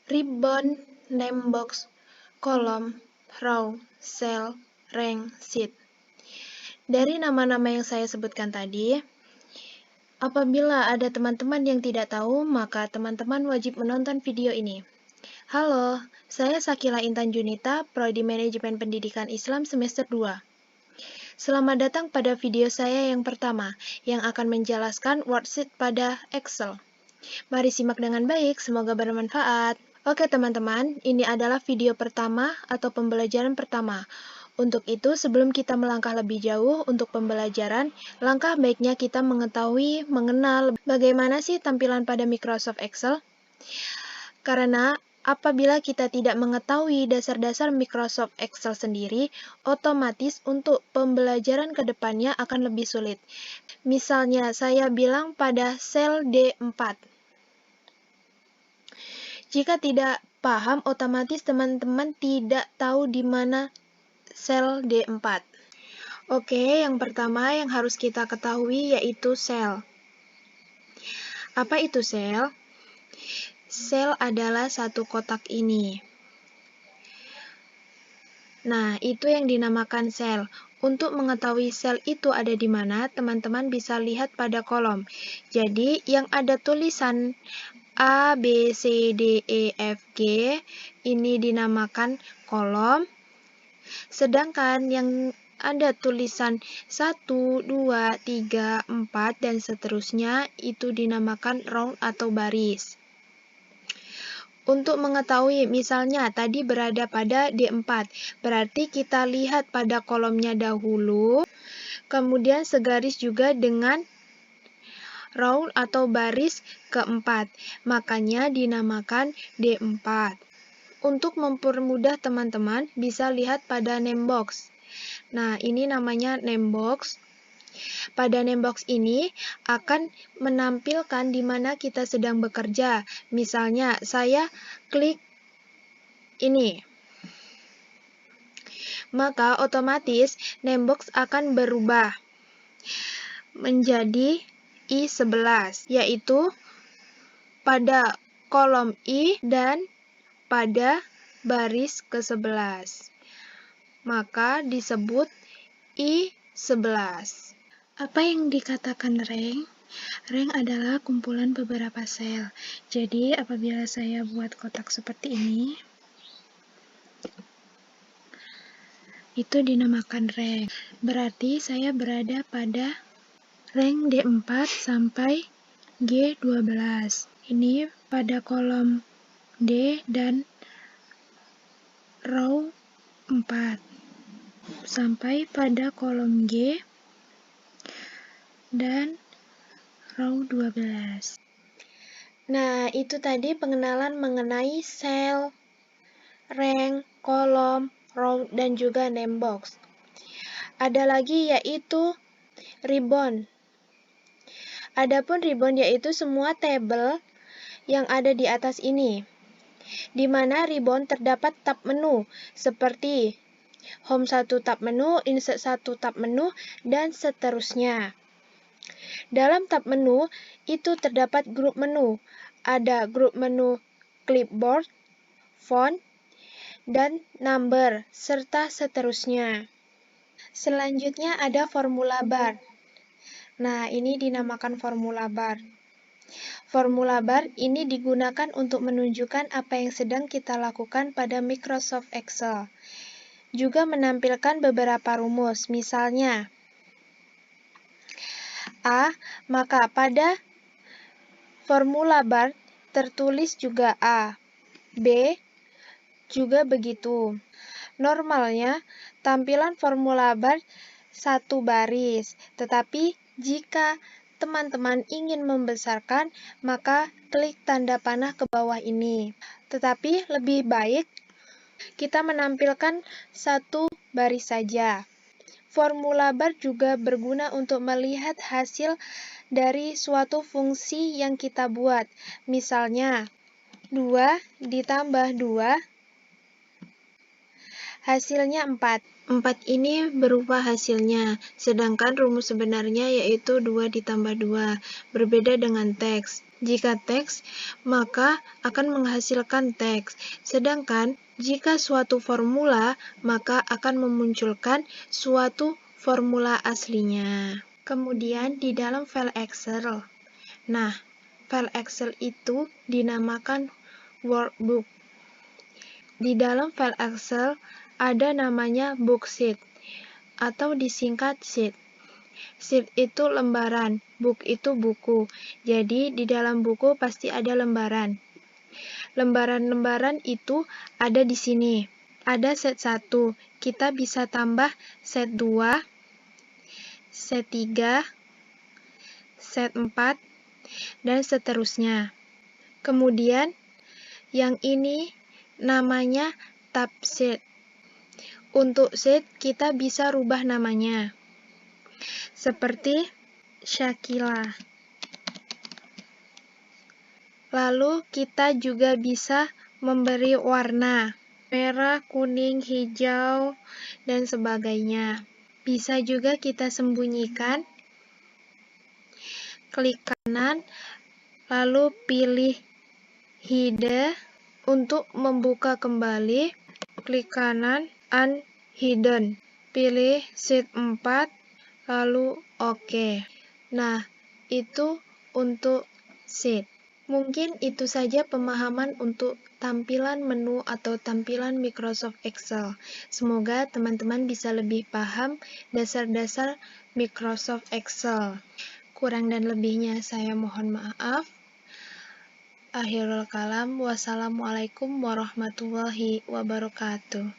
ribbon, name box, kolom, row, cell, rank, sheet. Dari nama-nama yang saya sebutkan tadi, apabila ada teman-teman yang tidak tahu, maka teman-teman wajib menonton video ini. Halo, saya Sakila Intan Junita, Prodi Manajemen Pendidikan Islam semester 2. Selamat datang pada video saya yang pertama, yang akan menjelaskan worksheet pada Excel. Mari simak dengan baik, semoga bermanfaat. Oke teman-teman, ini adalah video pertama atau pembelajaran pertama. Untuk itu, sebelum kita melangkah lebih jauh untuk pembelajaran, langkah baiknya kita mengenal bagaimana sih tampilan pada Microsoft Excel. Karena apabila kita tidak mengetahui dasar-dasar Microsoft Excel sendiri, otomatis untuk pembelajaran ke depannya akan lebih sulit. Misalnya, saya bilang pada sel D4. Jika tidak paham, otomatis teman-teman tidak tahu di mana sel D4. Oke, yang pertama yang harus kita ketahui yaitu sel. Apa itu sel? Sel adalah satu kotak ini. Nah, itu yang dinamakan sel. Untuk mengetahui sel itu ada di mana, teman-teman bisa lihat pada kolom. Jadi, yang ada tulisan A, B, C, D, E, F, G, ini dinamakan kolom. Sedangkan yang ada tulisan 1, 2, 3, 4, dan seterusnya itu dinamakan row atau baris. Untuk mengetahui, misalnya tadi berada pada D4, berarti kita lihat pada kolomnya dahulu, kemudian segaris juga dengan row atau baris keempat, makanya dinamakan D4. Untuk mempermudah teman-teman, bisa lihat pada name box. Nah, ini namanya name box. Pada name box ini akan menampilkan di mana kita sedang bekerja. Misalnya, saya klik ini. Maka otomatis name box akan berubah menjadi I11, yaitu pada kolom I dan pada baris ke-11. Maka disebut I11. Apa yang dikatakan rank? Rank adalah kumpulan beberapa sel. Jadi apabila saya buat kotak seperti ini, itu dinamakan rank. Berarti saya berada pada rank D4 sampai G12. Ini pada kolom D dan row 4 sampai pada kolom G dan row 12. Nah, itu tadi pengenalan mengenai sel, rank, kolom, row, dan juga name box. Ada lagi yaitu ribbon. Adapun ribbon yaitu semua tabel yang ada di atas ini, di mana ribbon terdapat tab menu seperti home 1 tab menu, insert 1 tab menu, dan seterusnya. Dalam tab menu itu terdapat grup menu. Ada grup menu clipboard, font, dan number, serta seterusnya. Selanjutnya ada formula bar. Nah, ini dinamakan formula bar. Formula bar ini digunakan untuk menunjukkan apa yang sedang kita lakukan pada Microsoft Excel. Juga menampilkan beberapa rumus, misalnya A, maka pada formula bar tertulis juga A. B, juga begitu. Normalnya, tampilan formula bar satu baris, tetapi jika teman-teman ingin membesarkan, maka klik tanda panah ke bawah ini. Tetapi lebih baik kita menampilkan satu baris saja. Formula bar juga berguna untuk melihat hasil dari suatu fungsi yang kita buat. Misalnya, 2 ditambah 2, hasilnya 4. 4 ini berubah hasilnya, sedangkan rumus sebenarnya yaitu 2 ditambah 2, berbeda dengan teks. Jika teks, maka akan menghasilkan teks. Sedangkan jika suatu formula, maka akan memunculkan suatu formula aslinya. Kemudian di dalam file Excel. Nah, file Excel itu dinamakan workbook. Di dalam file Excel ada namanya book sheet atau disingkat sheet. Sheet itu lembaran, book itu buku. Jadi di dalam buku pasti ada lembaran. Lembaran-lembaran itu ada di sini. Ada set 1, kita bisa tambah set 2, set 3, set 4, dan seterusnya. Kemudian yang ini namanya tab sheet. Untuk sheet kita bisa rubah namanya. Seperti Shakila. Lalu kita juga bisa memberi warna. Merah, kuning, hijau, dan sebagainya. Bisa juga kita sembunyikan. Klik kanan, lalu pilih hide. Untuk membuka kembali, klik kanan, unhidden. Pilih sheet 4, lalu OK. Nah, itu untuk sheet. Mungkin itu saja pemahaman untuk tampilan menu atau tampilan Microsoft Excel. Semoga teman-teman bisa lebih paham dasar-dasar Microsoft Excel. Kurang dan lebihnya saya mohon maaf. Akhirul kalam, wassalamualaikum warahmatullahi wabarakatuh.